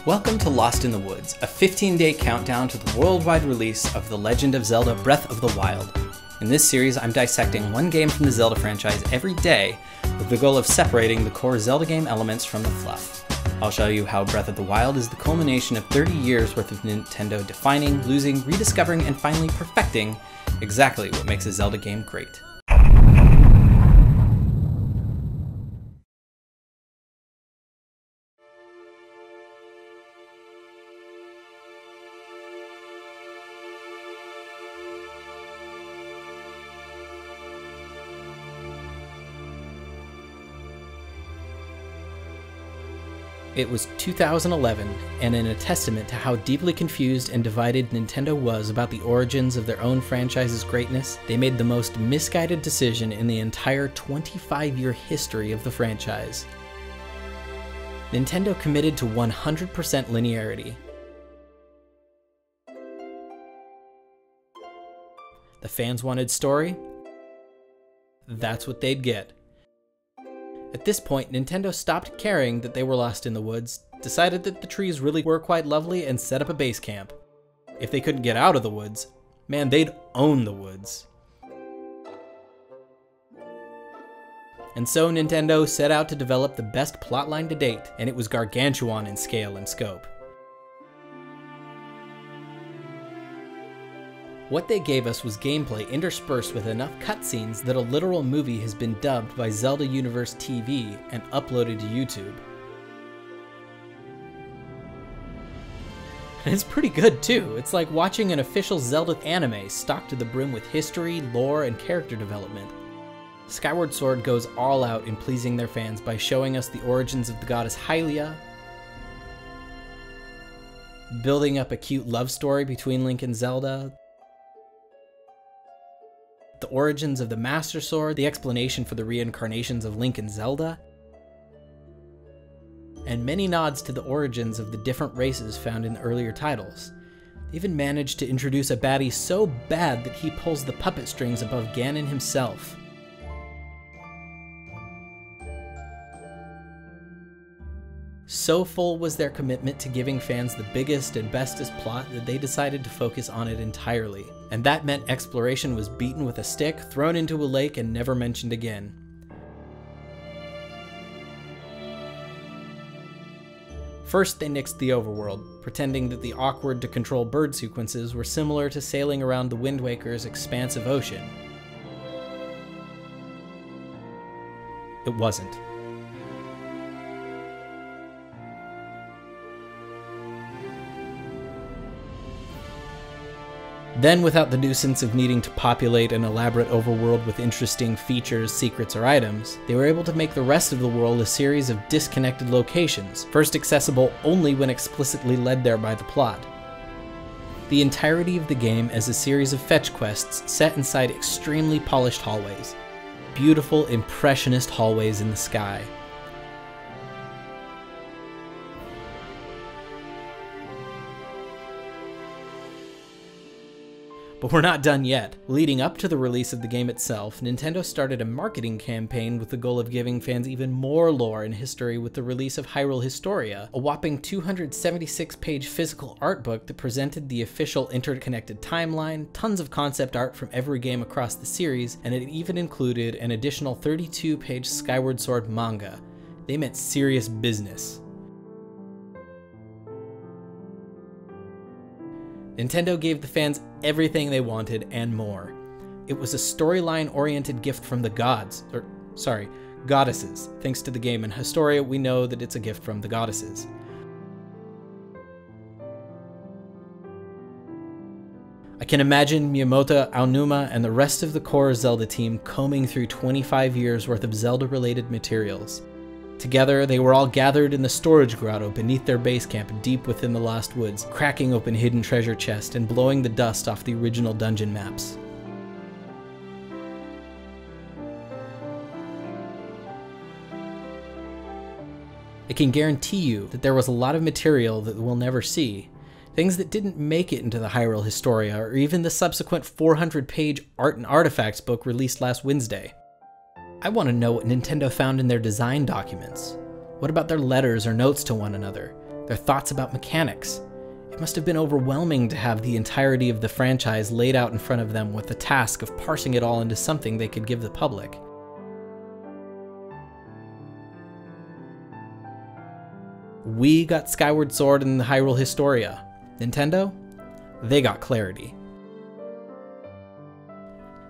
Welcome to Lost in the Woods, a 15-day countdown to the worldwide release of The Legend of Zelda Breath of the Wild. In this series, I'm dissecting one game from the Zelda franchise every day with the goal of separating the core Zelda game elements from the fluff. I'll show you how Breath of the Wild is the culmination of 30 years worth of Nintendo defining, losing, rediscovering, and finally perfecting exactly what makes a Zelda game great. It was 2011, and in a testament to how deeply confused and divided Nintendo was about the origins of their own franchise's greatness, they made the most misguided decision in the entire 25-year history of the franchise. Nintendo committed to 100% linearity. The fans wanted story? That's what they'd get. At this point, Nintendo stopped caring that they were lost in the woods, decided that the trees really were quite lovely, and set up a base camp. If they couldn't get out of the woods, man, they'd own the woods. And so Nintendo set out to develop the best plotline to date, and it was gargantuan in scale and scope. What they gave us was gameplay interspersed with enough cutscenes that a literal movie has been dubbed by Zelda Universe TV and uploaded to YouTube. And it's pretty good too. It's like watching an official Zelda anime stocked to the brim with history, lore, and character development. Skyward Sword goes all out in pleasing their fans by showing us the origins of the goddess Hylia, building up a cute love story between Link and Zelda, the origins of the Master Sword, the explanation for the reincarnations of Link and Zelda, and many nods to the origins of the different races found in the earlier titles. They even managed to introduce a baddie so bad that he pulls the puppet strings above Ganon himself. So full was their commitment to giving fans the biggest and bestest plot that they decided to focus on it entirely. And that meant exploration was beaten with a stick, thrown into a lake, and never mentioned again. First, they nixed the overworld, pretending that the awkward-to-control bird sequences were similar to sailing around the Wind Waker's expansive ocean. It wasn't. Then, without the nuisance of needing to populate an elaborate overworld with interesting features, secrets, or items, they were able to make the rest of the world a series of disconnected locations, first accessible only when explicitly led there by the plot. The entirety of the game as a series of fetch quests set inside extremely polished hallways. Beautiful, impressionist hallways in the sky. But we're not done yet. Leading up to the release of the game itself, Nintendo started a marketing campaign with the goal of giving fans even more lore and history with the release of Hyrule Historia, a whopping 276-page physical art book that presented the official interconnected timeline, tons of concept art from every game across the series, and it even included an additional 32-page Skyward Sword manga. They meant serious business. Nintendo gave the fans everything they wanted and more. It was a storyline-oriented gift from the goddesses. Thanks to the game in Historia, we know that it's a gift from the goddesses. I can imagine Miyamoto, Aonuma, and the rest of the core Zelda team combing through 25 years worth of Zelda-related materials. Together, they were all gathered in the storage grotto beneath their base camp deep within the Lost Woods, cracking open hidden treasure chests and blowing the dust off the original dungeon maps. I can guarantee you that there was a lot of material that we'll never see. Things that didn't make it into the Hyrule Historia or even the subsequent 400-page Art and Artifacts book released last Wednesday. I want to know what Nintendo found in their design documents. What about their letters or notes to one another? their thoughts about mechanics. It must have been overwhelming to have the entirety of the franchise laid out in front of them with the task of parsing it all into something they could give the public. We got Skyward Sword and the Hyrule Historia. Nintendo? They got clarity.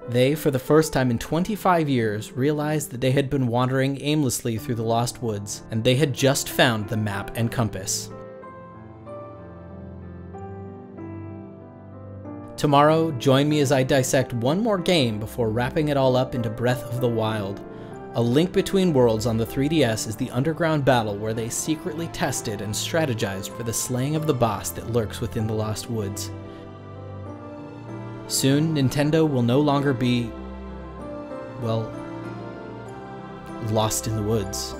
They, for the first time in 25 years, realized that they had been wandering aimlessly through the Lost Woods, and they had just found the map and compass. Tomorrow, join me as I dissect one more game before wrapping it all up into Breath of the Wild. A Link Between Worlds on the 3DS is the underground battle where they secretly tested and strategized for the slaying of the boss that lurks within the Lost Woods. Soon, Nintendo will no longer be, well, lost in the woods.